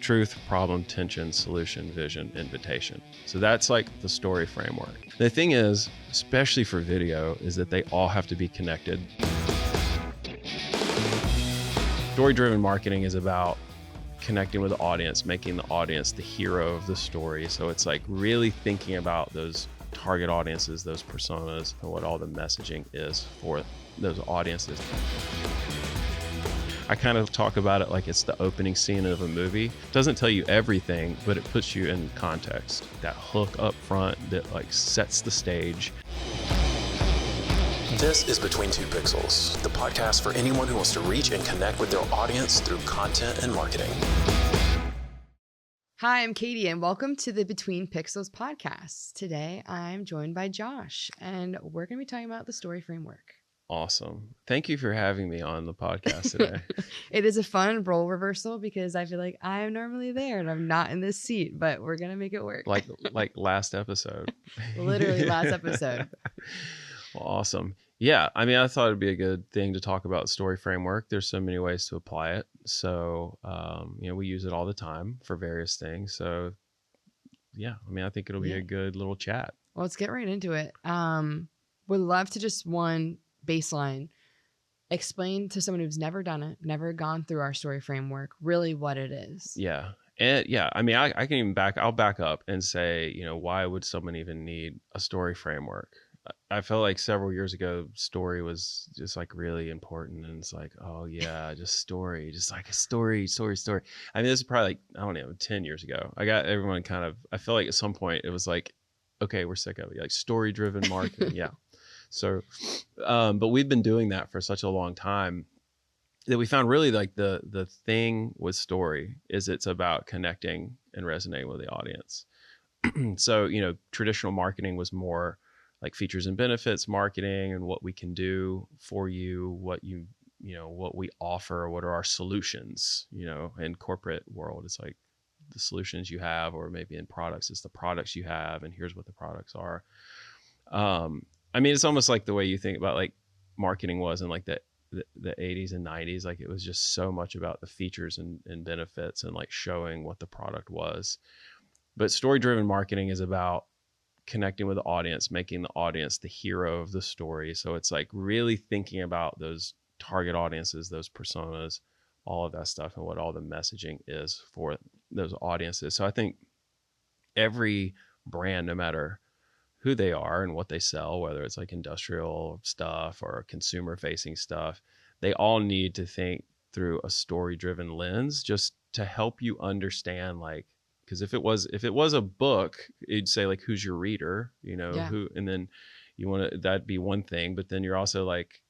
truth, problem, tension, solution, vision, invitation. So that's like the story framework. The thing is, especially for video, is that they all have to be connected. Story-driven marketing is about connecting with the audience, making the audience the hero of the story. So it's like really thinking about those target audiences, those personas, and what all the messaging is for those audiences. I kind of talk about it like it's the opening scene of a movie. It doesn't tell you everything, but it puts you in context. That hook up front that like sets the stage. This is Between Two Pixels, the podcast for anyone who wants to reach and connect with their audience through content and marketing. Hi, I'm Katie, and welcome to the Between Pixels podcast. Today, I'm joined by Josh, and we're going to be talking about the story framework. Awesome. Thank you for having me on the podcast today. It is a fun role reversal because I feel like I am normally there and I'm not in this seat, but we're going to make it work. Like last episode. Literally last episode. Well, awesome. Yeah, I mean, I thought it'd be a good thing to talk about story framework. There's so many ways to apply it. So, we use it all the time for various things. So, yeah, I mean, I think it'll be a good little chat. Well, let's get right into it. Would love to just baseline, explain to someone who's never done it, never gone through our story framework, really what it is. Yeah. And yeah, I mean, I can even I'll back up and say, why would someone even need a story framework? I felt like several years ago, story was just like really important. And it's like, oh yeah, just story, just like a story. I mean, this is probably like, I don't know, 10 years ago. I got everyone I feel like at some point it was like, okay, we're sick of it. Like story driven marketing. Yeah. So, but we've been doing that for such a long time that we found really like the thing with story is it's about connecting and resonating with the audience. So, traditional marketing was more like features and benefits marketing and what we can do for you, what we offer, what are our solutions, in corporate world, it's like the solutions you have, or maybe in products, it's the products you have, and here's what the products are. I mean, it's almost like the way you think about like marketing was in like the 80s and 90s. Like it was just so much about the features and benefits and like showing what the product was. But story-driven marketing is about connecting with the audience, making the audience the hero of the story. So it's like really thinking about those target audiences, those personas, all of that stuff, and what all the messaging is for those audiences. So I think every brand, no matter who they are and what they sell, whether it's like industrial stuff or consumer facing stuff, they all need to think through a story driven lens just to help you understand, like, because if it was a book, it'd say like, who's your reader, who, and then that'd be one thing, but then you're also like,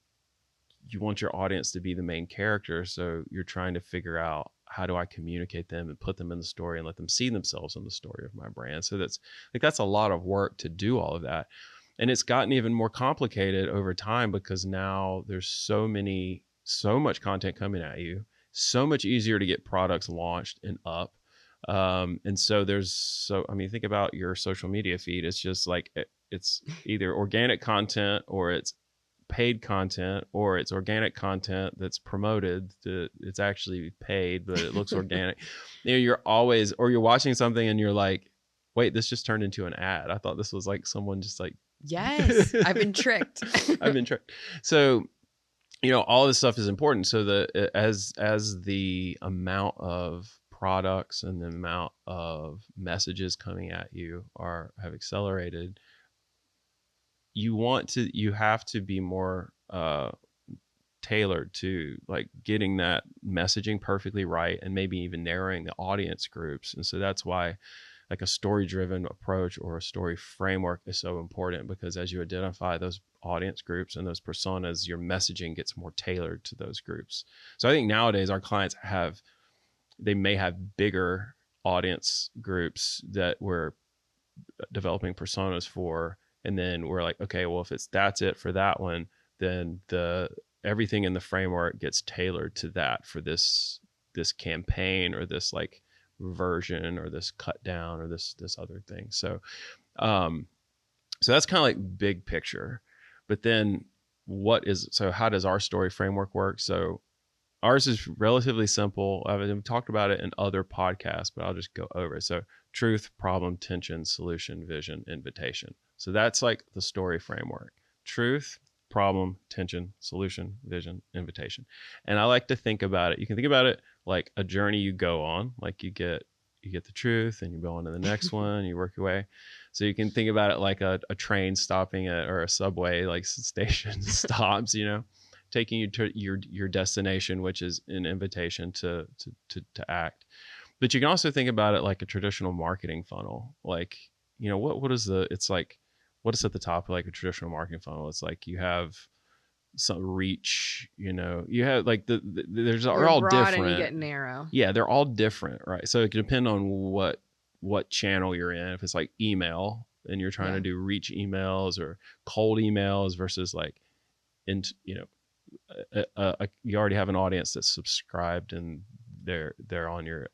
you want your audience to be the main character. So you're trying to figure out, how do I communicate them and put them in the story and let them see themselves in the story of my brand? So that's a lot of work to do all of that. And it's gotten even more complicated over time because now there's so much content coming at you, so much easier to get products launched and up. And so think about your social media feed. It's just like, it's either organic content or it's paid content, or it's organic content that's promoted it's actually paid, but it looks organic. You're watching something and you're like, wait, this just turned into an ad. I thought this was like someone just like, yes, I've been tricked. So, all this stuff is important. So as the amount of products and the amount of messages coming at you have accelerated, you have to be more tailored to like getting that messaging perfectly right, and maybe even narrowing the audience groups. And so that's why like a story driven approach or a story framework is so important, because as you identify those audience groups and those personas, your messaging gets more tailored to those groups. So I think nowadays our clients they may have bigger audience groups that we're developing personas for. And then we're like, okay, well, if that's it for that one, then everything in the framework gets tailored to that for this campaign or this like version or this cut down or this other thing. So that's kind of like big picture. But then how does our story framework work? So ours is relatively simple. I've talked about it in other podcasts, but I'll just go over it. So truth, problem, tension, solution, vision, invitation. So that's like the story framework. Truth, problem, tension, solution, vision, invitation. And I like to think about it. You can think about it like a journey you go on, like you get the truth and you go on to the next one, you work your way. So you can think about it like a train stopping at, or a subway like station stops, taking you to your destination, which is an invitation to act. But you can also think about it like a traditional marketing funnel. Like, what is it's like, what is at the top of like a traditional marketing funnel? It's like you have some reach, you have like there's are You're all broad different. and you get narrow. Yeah, they're all different, right? So it can depend on what channel you're in. If it's like email and you're trying to do reach emails or cold emails versus like, you already have an audience that's subscribed and they're on your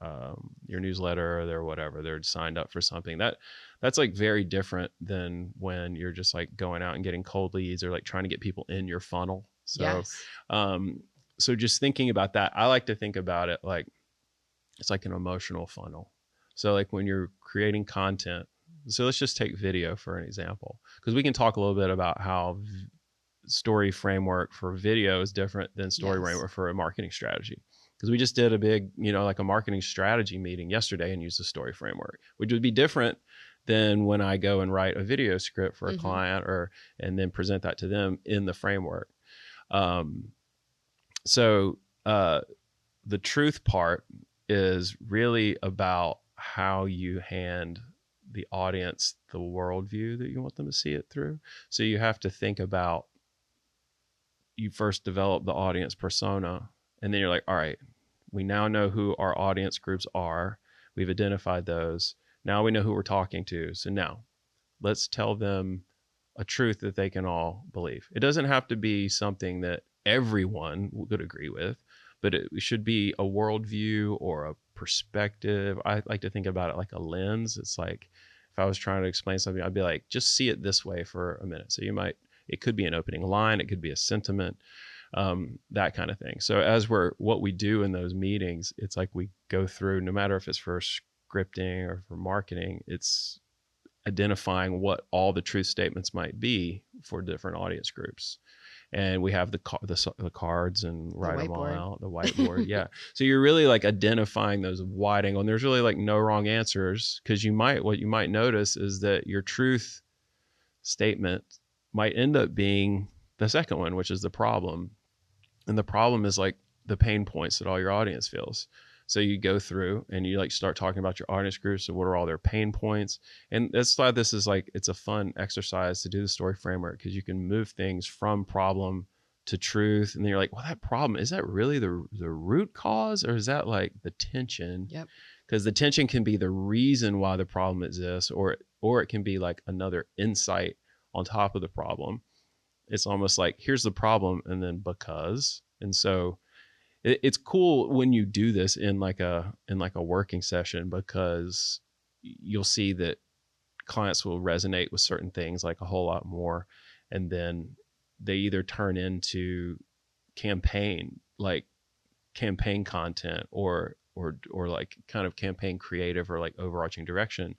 newsletter or they're whatever, they're signed up for something. That's like very different than when you're just like going out and getting cold leads or like trying to get people in your funnel. So so just thinking about that, I like to think about it like it's like an emotional funnel. So like when you're creating content, so let's just take video for an example, because we can talk a little bit about how story framework for video is different than story framework for a marketing strategy. Because we just did a big, like a marketing strategy meeting yesterday and used the story framework, which would be different than when I go and write a video script for a client and then present that to them in the framework. So the truth part is really about how you hand the audience the worldview that you want them to see it through. So you have to think about, you first develop the audience persona, and then you're like, all right, we now know who our audience groups are. We've identified those. Now we know who we're talking to. So now let's tell them a truth that they can all believe. It doesn't have to be something that everyone would agree with, but it should be a worldview or a perspective. I like to think about it like a lens. It's like if I was trying to explain something, I'd be like, just see it this way for a minute. So it could be an opening line, it could be a sentiment, that kind of thing. So what we do in those meetings, it's like we go through, no matter if it's for scripting or for marketing, it's identifying what all the truth statements might be for different audience groups. And we have the cards and write them all out, the whiteboard. Yeah. So you're really like identifying those wide angle, and there's really like no wrong answers, because what you might notice is that your truth statement might end up being the second one, which is the problem. And the problem is like the pain points that all your audience feels. So you go through and you like start talking about your audience groups and what are all their pain points. And that's why this is like, it's a fun exercise to do the story framework, because you can move things from problem to truth. And then you're like, well, that problem, is that really the root cause, or is that like the tension? Yep. Because the tension can be the reason why the problem exists, or it can be like another insight on top of the problem. It's almost like, here's the problem, and then because. And so it's cool when you do this in like a working session, because you'll see that clients will resonate with certain things like a whole lot more. And then they either turn into campaign content or like kind of campaign creative or like overarching direction.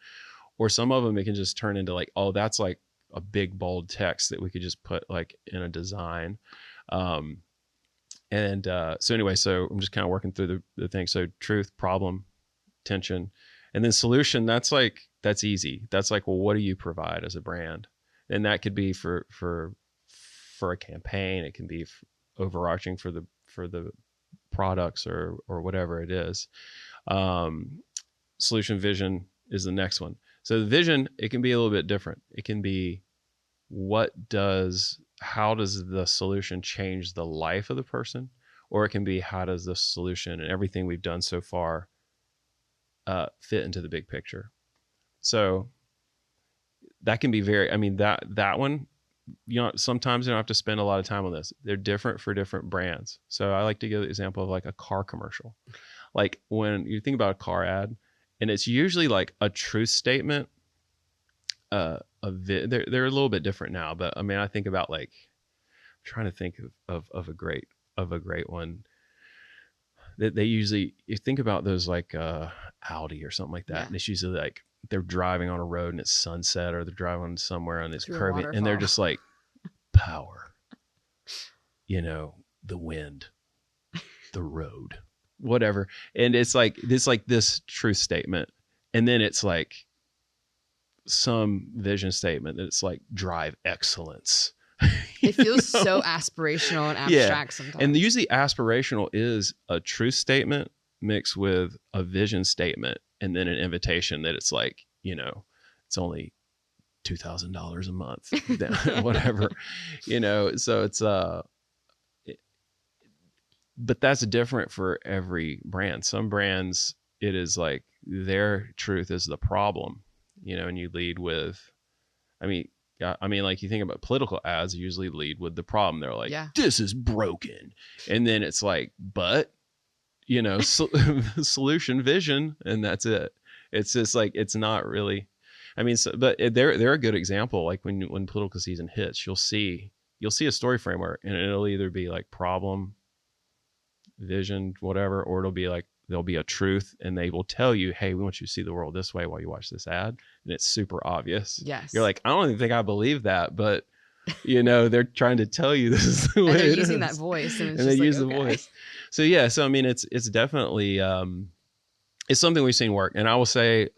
Or some of them, it can just turn into like, oh, that's like a big bold text that we could just put like in a design. So anyway, so I'm just kind of working through the thing. So truth, problem, tension, and then solution. That's easy. That's like, well, what do you provide as a brand? And that could be for a campaign. It can be overarching for the products or whatever it is. Solution, vision is the next one. So the vision, it can be a little bit different. It can be, how does the solution change the life of the person? Or it can be, how does the solution and everything we've done so far fit into the big picture? So that can be that one, sometimes you don't have to spend a lot of time on this. They're different for different brands. So I like to give the example of like a car commercial. Like when you think about a car ad, and it's usually like a truth statement. They're a little bit different now, but I mean, I think about like, I'm trying to think of a great one. they usually, you think about those like Audi or something like that. Yeah. And it's usually like they're driving on a road and it's sunset, or they're driving somewhere on this Through a curvy, and they're waterfall. just like power, the wind, the road, whatever. And it's like this truth statement. And then it's like some vision statement that it's like drive excellence. It feels so aspirational and abstract sometimes. And usually aspirational is a truth statement mixed with a vision statement, and then an invitation that it's like, it's only $2,000 a month, whatever, so it's, but that's different for every brand. Some brands, it is like their truth is the problem, and you lead with, like you think about political ads, you usually lead with the problem. They're like, this is broken. And then it's like, but, solution, vision, and that's it. It's just like, it's not really, but they're a good example. Like when political season hits, you'll see a story framework, and it'll either be like problem, vision, whatever, or it'll be like, there'll be a truth, and they will tell you, hey, we want you to see the world this way while you watch this ad. And it's super obvious. Yes. You're like, I don't even think I believe that, but they're trying to tell you this is the way they're it using is. that voice, and they use the voice. So yeah, so it's definitely it's something we've seen work. And I will say,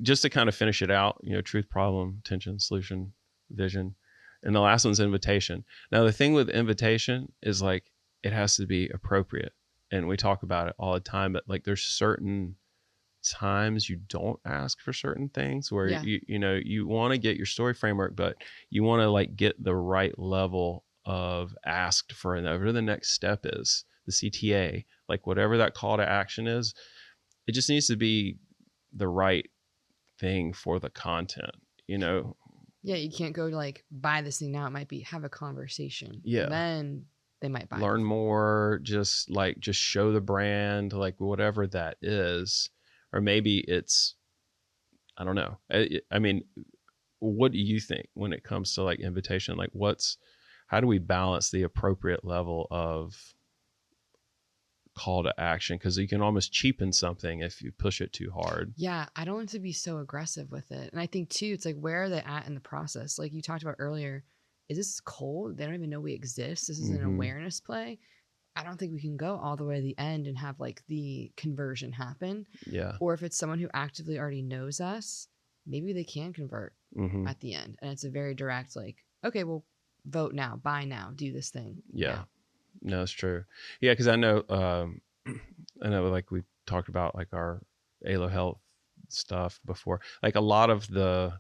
just to kind of finish it out, truth, problem, tension, solution, vision, and the last one's invitation. Now the thing with invitation is like it has to be appropriate. And we talk about it all the time, but like there's certain times you don't ask for certain things where you want to get your story framework, but you want to like get the right level of asked for whatever the next step is, the CTA, like whatever that call to action is. It just needs to be the right thing for the content, Yeah, you can't go to like buy this thing now. It might be have a conversation. Yeah. Then they might buy. Learn more, just show the brand, like whatever that is. Or maybe it's, I don't know. What do you think when it comes to like invitation? Like how do we balance the appropriate level of call to action? Because you can almost cheapen something if you push it too hard. Yeah, I don't want to be so aggressive with it. And I think too, it's like, where are they at in the process? Like you talked about earlier, is this cold? They don't even know we exist. This is an awareness play. I don't think we can go all the way to the end and have like the conversion happen. Yeah. Or if it's someone who actively already knows us, maybe they can convert at the end. And it's a very direct, like, okay, well, vote now, buy now, do this thing. Yeah. No, it's true. Yeah, because I know like we talked about like our ALO Health stuff before. Like a lot of the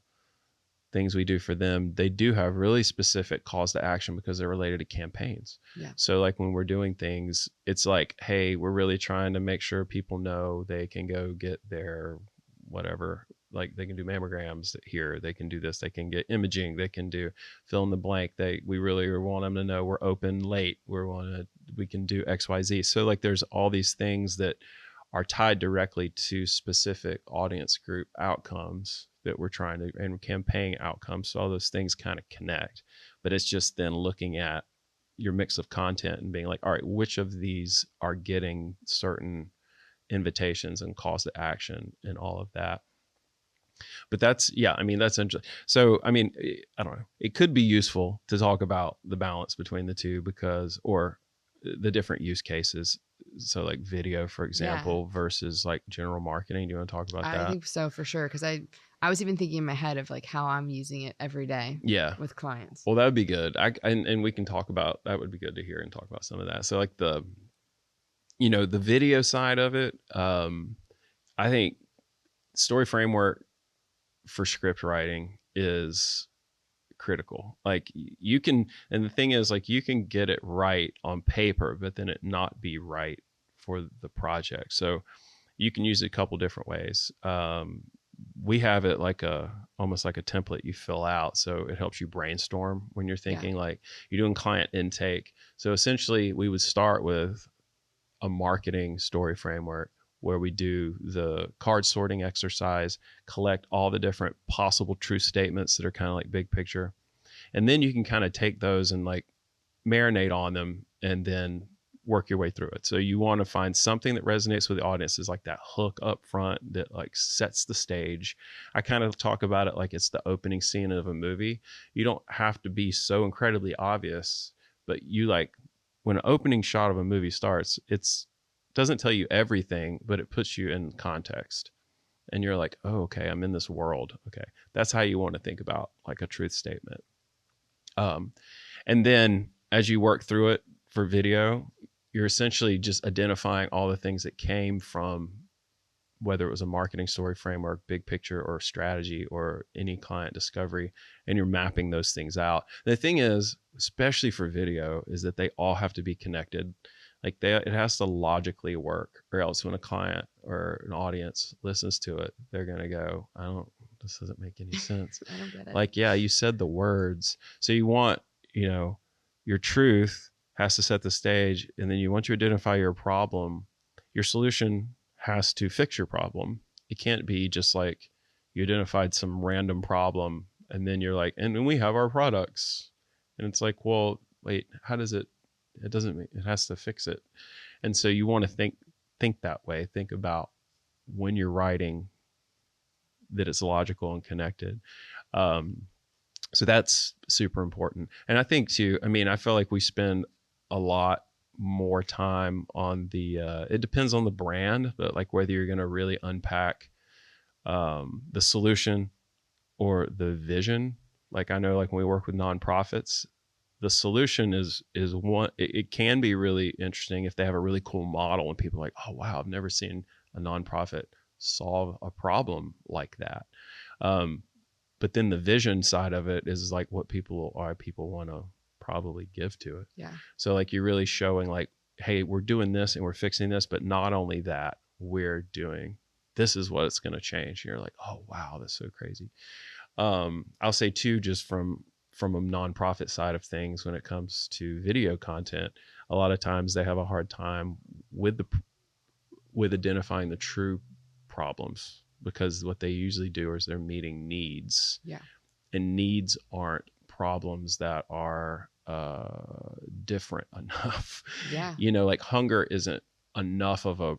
things we do for them, they do have really specific calls to action because they're related to campaigns. Yeah. So like when we're doing things, it's like, hey, we're really trying to make sure people know they can go get their whatever, like they can do mammograms here, they can do this, they can get imaging, they can do fill in the blank. We really want them to know we're open late, we can do XYZ. So like there's all these things that are tied directly to specific audience group outcomes that we're trying to, and campaign outcomes. So all those things kind of connect, but it's just then looking at your mix of content and being like, all right, which of these are getting certain invitations and calls to action and all of that. But that's interesting. So, I don't know. It could be useful to talk about the balance between the two or the different use cases. So like video, for example, versus like general marketing. Do you want to talk about that? I think so, for sure. Because I was even thinking in my head of like how I'm using it every day with clients. Well, that would be good. And we can talk about, that would be good to hear and talk about some of that. So like the video side of it, I think story framework for script writing is critical. Like you can, and the thing is like you can get it right on paper, but then it not be right for the project. So you can use it a couple different ways. We have it like almost like a template you fill out. So it helps you brainstorm when you're thinking like you're doing client intake. So essentially we would start with a marketing story framework where we do the card sorting exercise, collect all the different possible truth statements that are kind of like big picture. And then you can kind of take those and like marinate on them and then work your way through it. So you want to find something that resonates with the audience, is like that hook up front that like sets the stage. I kind of talk about it like it's the opening scene of a movie. You don't have to be so incredibly obvious, but you like when an opening shot of a movie starts, it's doesn't tell you everything, but it puts you in context. And you're like, oh, okay, I'm in this world. Okay. That's how you want to think about like a truth statement. And then as you work through it for video, you're essentially just identifying all the things that came from whether it was a marketing story framework, big picture, or strategy, or any client discovery, and you're mapping those things out. The thing is, especially for video, is that they all have to be connected. Like it has to logically work, or else when a client or an audience listens to it, they're going to go, this doesn't make any sense. I don't get it. Like, yeah, you said the words. So you want, your truth has to set the stage. And then once you identify your problem, your solution has to fix your problem. It can't be just like you identified some random problem and then you're like, and we have our products. And it's like, well, wait, how does it doesn't, it has to fix it. And so you want to think that way. Think about when you're writing that it's logical and connected. So that's super important. And I think too, I feel like we spend a lot more time on the, it depends on the brand, but like whether you're going to really unpack the solution or the vision. Like I know like when we work with nonprofits, the solution is one, it can be really interesting if they have a really cool model and people are like, oh wow, I've never seen a nonprofit solve a problem like that. But then the vision side of it is like what people want to probably give to it. Yeah. So like you're really showing like, hey, we're doing this and we're fixing this, but not only that, we're doing, this is what it's going to change. And you're like, oh wow, that's so crazy. I'll say too, just from a nonprofit side of things, when it comes to video content, a lot of times they have a hard time with identifying the true problems, because what they usually do is they're meeting needs. Yeah. And needs aren't problems that are different enough. Yeah. Like hunger isn't enough of a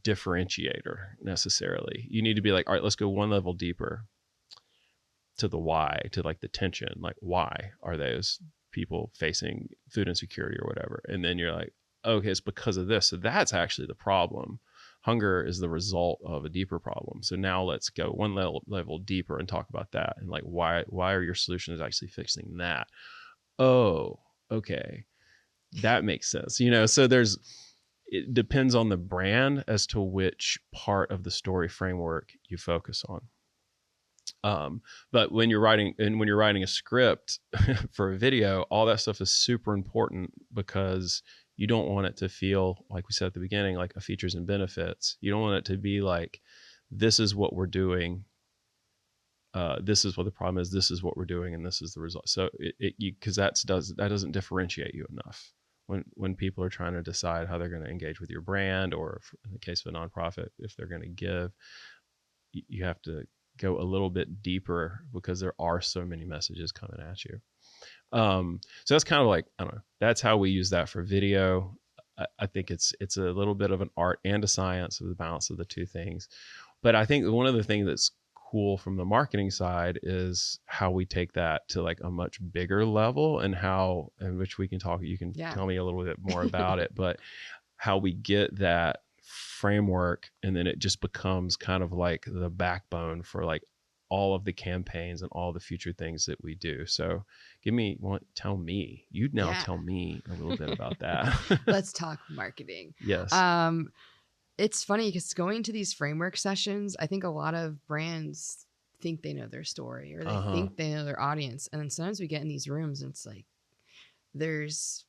differentiator necessarily. You need to be like, all right, let's go one level deeper to the why, to like the tension, like why are those people facing food insecurity or whatever? And then you're like, okay, it's because of this. So that's actually the problem. Hunger is the result of a deeper problem. So now let's go one level deeper and talk about that. And like, why are your solutions actually fixing that? Oh, okay. That makes sense. So it depends on the brand as to which part of the story framework you focus on. But when you're writing a script for a video, all that stuff is super important, because you don't want it to feel, like we said at the beginning, like a features and benefits. You don't want it to be like, this is what we're doing. This is what the problem is. This is what we're doing, and this is the result. So because that doesn't differentiate you enough when people are trying to decide how they're going to engage with your brand, or in the case of a nonprofit, if they're going to give, you have to go a little bit deeper, because there are so many messages coming at you. So that's kind of like, I don't know, that's how we use that for video. I think it's a little bit of an art and a science of the balance of the two things. But I think one of the things that's cool from the marketing side is how we take that to like a much bigger level, and which we can talk, you can tell me a little bit more about it, but how we get that framework, and then it just becomes kind of like the backbone for like all of the campaigns and all the future things that we do. So tell me a little bit about that. Let's talk marketing. Yes. It's funny because going to these framework sessions, I think a lot of brands think they know their story, or they think they know their audience. And then sometimes we get in these rooms and it's like, there's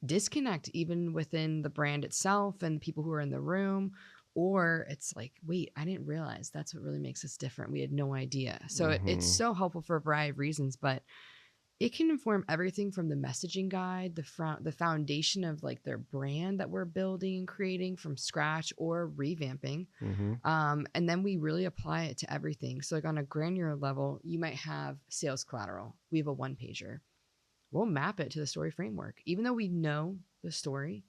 disconnect even within the brand itself and people who are in the room. Or it's like, wait, I didn't realize that's what really makes us different. We had no idea. So it's so helpful for a variety of reasons, but it can inform everything from the messaging guide, the foundation of like their brand that we're building and creating from scratch or revamping. And then we really apply it to everything. So like on a granular level, you might have sales collateral. We have a 1-pager. We'll map it to the story framework. Even though we know the story,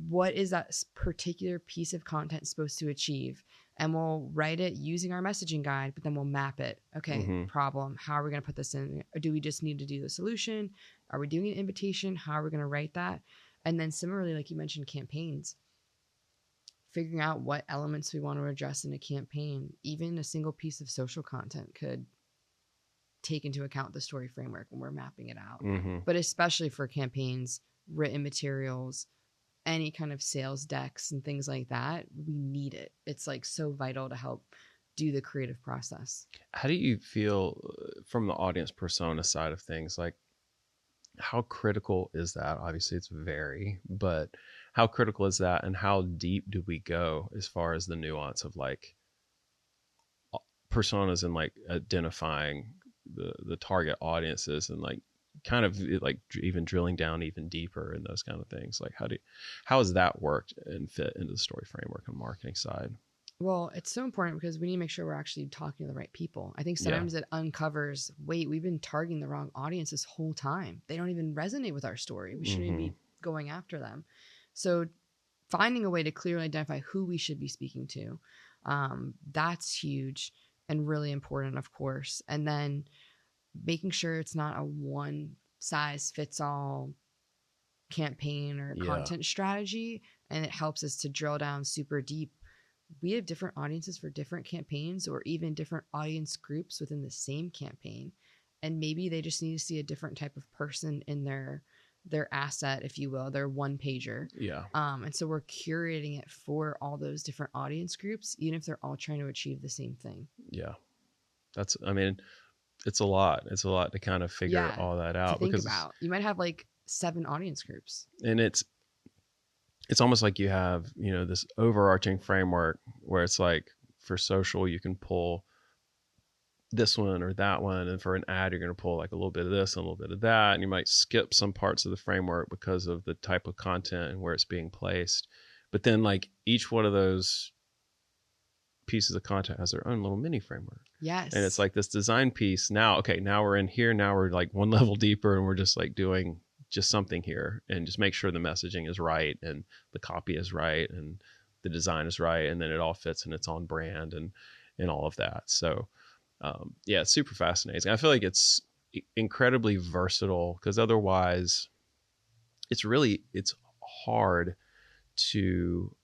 what is that particular piece of content supposed to achieve? And we'll write it using our messaging guide, but then we'll map it. Okay, Mm-hmm. problem. How are we going to put this in? Or do we just need to do the solution? Are we doing an invitation? How are we going to write that? And then similarly, like you mentioned, campaigns, figuring out what elements we want to address in a campaign. Even a single piece of social content could take into account the story framework when we're mapping it out. Mm-hmm. But especially for campaigns, written materials, any kind of sales decks and things like that, we need it. It's like so vital to help do the creative process. How do you feel from the audience persona side of things? Like, how critical is that? Obviously, it's very, but how critical is that, and how deep do we go as far as the nuance of like personas and like identifying the target audiences and like kind of like even drilling down even deeper in those kind of things? Like, how has that worked and fit into the story framework and marketing side? Well, it's so important because we need to make sure we're actually talking to the right people. I think sometimes it uncovers, wait, we've been targeting the wrong audience this whole time. They don't even resonate with our story. We shouldn't be going after them. So finding a way to clearly identify who we should be speaking to, that's huge and really important, of course. And then making sure it's not a one size fits all campaign or content strategy. And it helps us to drill down super deep. We have different audiences for different campaigns, or even different audience groups within the same campaign. And maybe they just need to see a different type of person in their asset, if you will, their one pager. Yeah. And so we're curating it for all those different audience groups, even if they're all trying to achieve the same thing. Yeah. I mean, it's a lot. It's a lot to kind of figure all that out. To think about. You might have like 7 audience groups. And it's almost like you have, this overarching framework where it's like for social, you can pull this one or that one. And for an ad, you're going to pull like a little bit of this and a little bit of that. And you might skip some parts of the framework because of the type of content and where it's being placed. But then like each one of those pieces of content has their own little mini framework. Yes. And it's like this design piece. Now we're in here. Now we're like one level deeper and we're just like doing just something here and just make sure the messaging is right and the copy is right and the design is right. And then it all fits and it's on brand and all of that. So it's super fascinating. I feel like it's incredibly versatile because otherwise it's hard to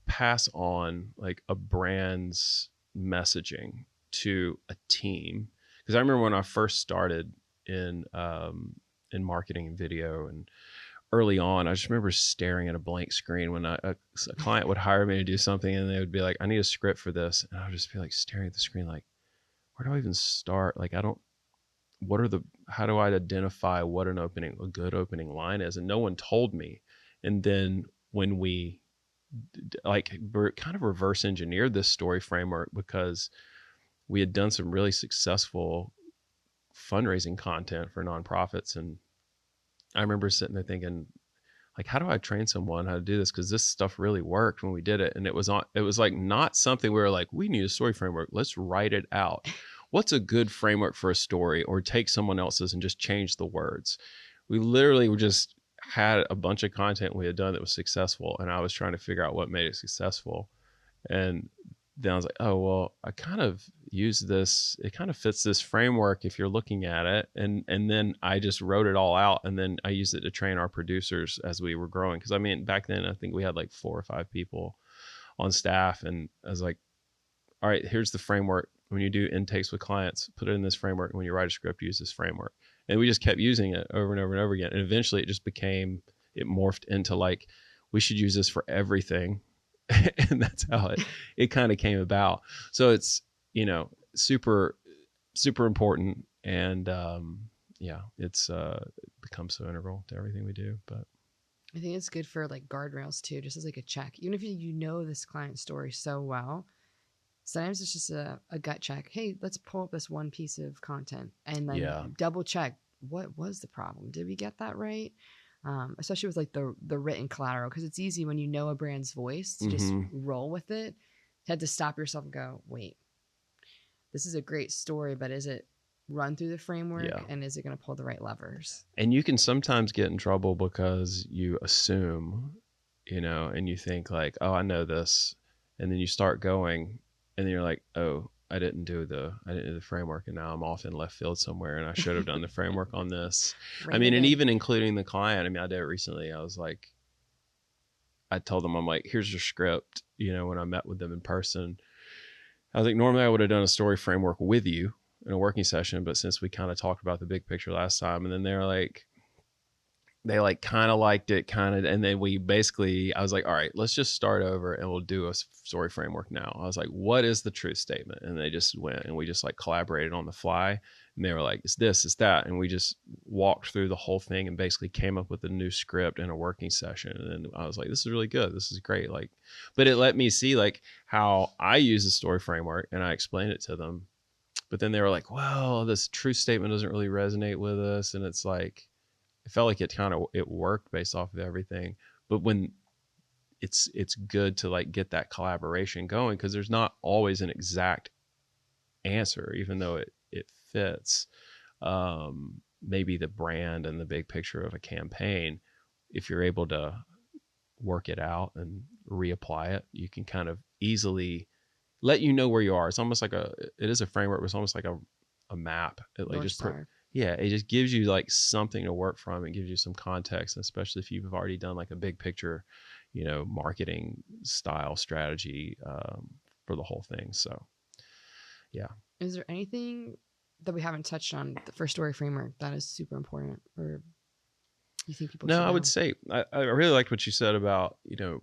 pass on like a brand's messaging to a team. Because I remember when I first started in marketing and video, and early on, I just remember staring at a blank screen when a client would hire me to do something, and they would be like, "I need a script for this," and I would just be like staring at the screen, like, "Where do I even start? Like, how do I identify what a good opening line is?" And no one told me. And then when we kind of reverse engineered this story framework, because we had done some really successful fundraising content for nonprofits. And I remember sitting there thinking, like, how do I train someone how to do this? Because this stuff really worked when we did it. And it was like not something we were like, we need a story framework. Let's write it out. What's a good framework for a story? Or take someone else's and just change the words. We literally just had a bunch of content we had done that was successful, and I was trying to figure out what made it successful. And then I was like, oh, well, I kind of use this. It kind of fits this framework if you're looking at it. And then I just wrote it all out, and then I used it to train our producers as we were growing. Because I mean, back then I think we had like 4 or 5 people on staff, and I was like, all right, here's the framework. When you do intakes with clients, put it in this framework. And when you write a script, use this framework. And we just kept using it over and over and over again. And eventually it morphed into like, we should use this for everything. And that's how it kind of came about. So it's, super, super important. And it's become so integral to everything we do. But I think it's good for like guardrails too, just as like a check. Even if you know this client story so well, sometimes it's just a gut check. Hey, let's pull up this one piece of content and then double check, what was the problem? Did we get that right? Especially with like the written collateral, because it's easy when you know a brand's voice to just roll with it. You had to stop yourself and go, wait, this is a great story, but is it run through the framework and is it going to pull the right levers? And you can sometimes get in trouble because you assume you know, and you think like, oh, I know this. And then you start going and then you're like, oh, I didn't do the framework, and now I'm off in left field somewhere, and I should have done the framework on this. I Rein mean, it and in. even including the client. I mean, I did it recently. I was like, I told them, I'm like, here's your script. You know, when I met with them in person, I was like, normally I would have done a story framework with you in a working session, but since we kind of talked about the big picture last time, and then they're like, they like kind of liked it, kind of, and then we basically, I was like, all right, let's just start over and we'll do a story framework now. I was like, what is the truth statement? And they just went and we just like collaborated on the fly, and they were like, it's this, it's that, and we just walked through the whole thing and basically came up with a new script in a working session. And then I was like, this is really good, this is great. Like, but it let me see like how I use the story framework, and I explained it to them, but then they were like, well, this truth statement doesn't really resonate with us. And it's like, it felt like it worked based off of everything. But when it's good to like get that collaboration going, because there's not always an exact answer, even though it fits maybe the brand and the big picture of a campaign. If you're able to work it out and reapply it, you can kind of easily let you know where you are. It's almost like it is a framework, but it's almost like a map. It like North just Star. yeah, it just gives you like something to work from. It gives you some context, especially if you've already done like a big picture, you know, marketing style strategy for the whole thing. So, yeah. Is there anything that we haven't touched on for story framework that is super important, or you think people should No, I know? would say I really liked what you said about, you know,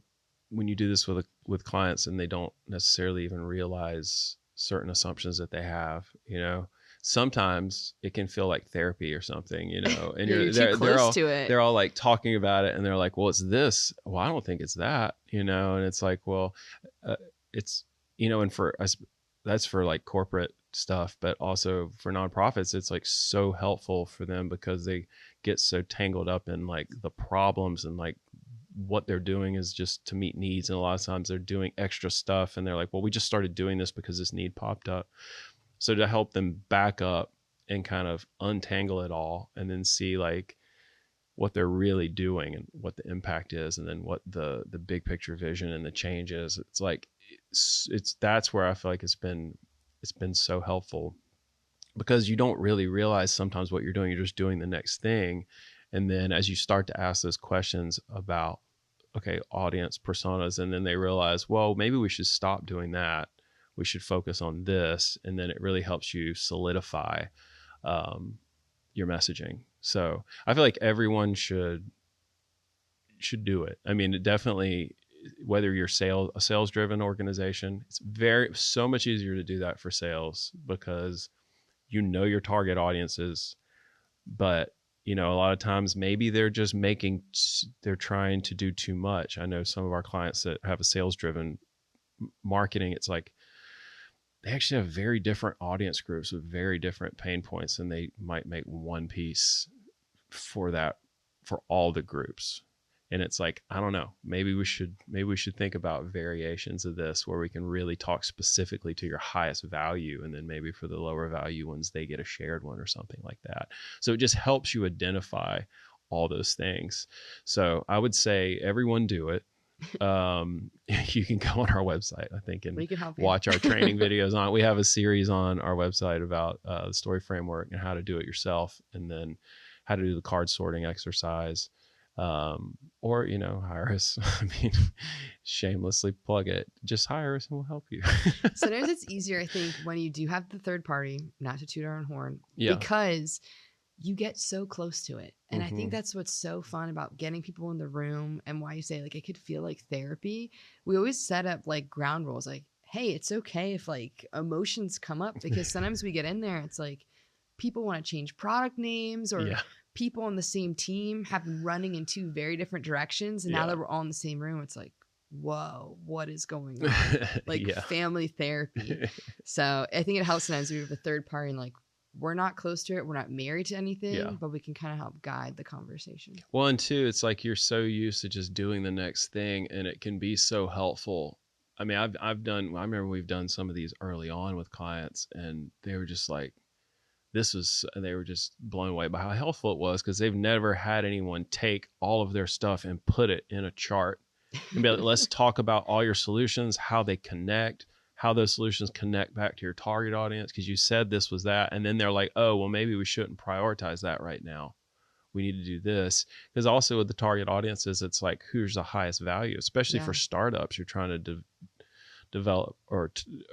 when you do this with clients and they don't necessarily even realize certain assumptions that they have, you know. Sometimes it can feel like therapy or something, you know, and Yeah, you're too close to it. they're all like talking about it, and they're like, well, it's this. Well, I don't think it's that, you know. And it's like, well, it's, you know, and for us, that's for like corporate stuff, but also for nonprofits, it's like so helpful for them because they get so tangled up in like the problems, and like what they're doing is just to meet needs. And a lot of times they're doing extra stuff, and they're like, well, we just started doing this because this need popped up. So to help them back up and kind of untangle it all, and then see like what they're really doing and what the impact is, and then what the big picture vision and the change is. It's like, it's that's where I feel like it's been so helpful, because you don't really realize sometimes what you're doing. You're just doing the next thing. And then as you start to ask those questions about, okay, audience personas, and then they realize, well, maybe we should stop doing that. We should focus on this. And then it really helps you solidify your messaging. So I feel like everyone should do it. I mean, it definitely, whether you're a sales driven organization, it's so much easier to do that for sales, because you know your target audiences. But you know, a lot of times maybe they're just they're trying to do too much. I know some of our clients that have a sales driven marketing, it's like they actually have very different audience groups with very different pain points, and they might make one piece for all the groups. And it's like, I don't know, maybe we should think about variations of this where we can really talk specifically to your highest value, and then maybe for the lower value ones, they get a shared one or something like that. So it just helps you identify all those things. So I would say everyone do it. You can go on our website, I think, and watch our training videos on it. We have a series on our website about the story framework and how to do it yourself, and then how to do the card sorting exercise. Or, you know, hire us. I mean, shamelessly plug it. Just hire us and we'll help you. Sometimes it's easier, I think, when you do have the third party, not to toot our own horn, yeah, because you get so close to it. And I think that's what's so fun about getting people in the room, and why you say like it could feel like therapy. We always set up like ground rules, like, hey, it's okay if like emotions come up, because sometimes we get in there, it's like people want to change product names, or people on the same team have been running in two very different directions. And now that we're all in the same room, it's like, whoa, what is going on? Like family therapy. So I think it helps sometimes we have a third party, and like, we're not close to it, we're not married to anything, but we can kind of help guide the conversation. Well, and two, it's like you're so used to just doing the next thing, and it can be so helpful. I mean, I remember we've done some of these early on with clients, and they were just like, they were just blown away by how helpful it was, because they've never had anyone take all of their stuff and put it in a chart And be like, let's talk about all your solutions, how they connect, how those solutions connect back to your target audience. Because you said this was that. And then they're like, oh, well, maybe we shouldn't prioritize that right now. We need to do this. Because also with the target audiences, it's like, who's the highest value, especially for startups. You're trying to develop or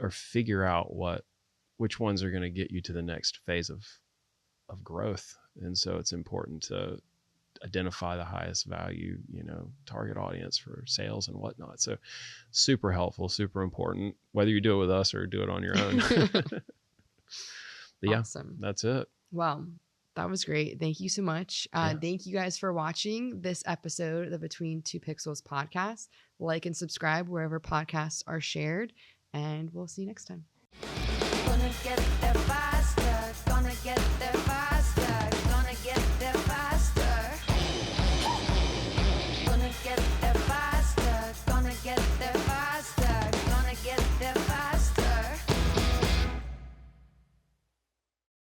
figure out which ones are going to get you to the next phase of growth. And so it's important to identify the highest value, target audience for sales and whatnot. So super helpful, super important, whether you do it with us or do it on your own. But yeah, awesome. That's it. Well, that was great. Thank you so much. Thank you guys for watching this episode of the Between Two Pixels podcast. Like and subscribe wherever podcasts are shared, and we'll see you next time. Gonna get there faster, gonna get there